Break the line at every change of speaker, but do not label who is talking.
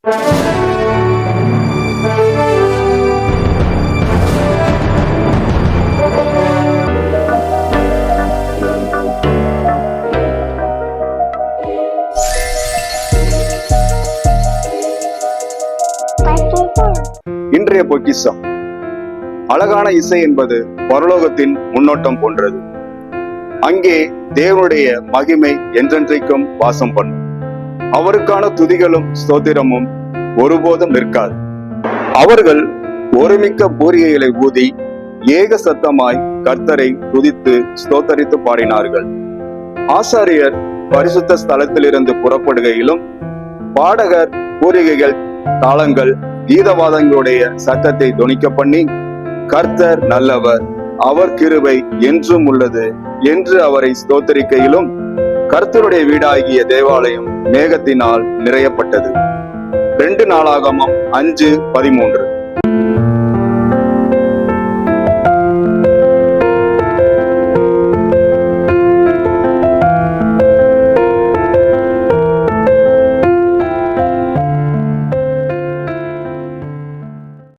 இன்றைய பொக்கிஷம். அழகான இசை என்பது பரலோகத்தின் முன்னோட்டம் போன்றது. அங்கே தேவனுடைய மகிமை என்றென்றைக்கும் வாசம் பண்ணும். அவருக்கான துதிகளும் ஸ்தோத்திரமும் ஒருபோதும் நிற்காது. அவர்கள் ஒருமிக்க பூரிகைகளை ஊதி ஏக சத்தமாய் கர்த்தரை துதித்து ஸ்தோத்தரித்து பாடினார்கள். ஆசாரியர் பரிசுத்த ஸ்தலத்திலிருந்து புறப்படுகையிலும் பாடகர் பூரிகைகள், தாளங்கள், கீதவாதங்களுடைய சத்தத்தை தொனிக்க பண்ணி, கர்த்தர் நல்லவர், அவர் கிருபை என்றும் உள்ளது என்று அவரை ஸ்தோத்தரிக்கையிலும் கர்த்தருடைய வீடாகிய தேவாலயம் மேகத்தினால் நிறையப்பட்டது. 2 நாளாகமம் 5:13.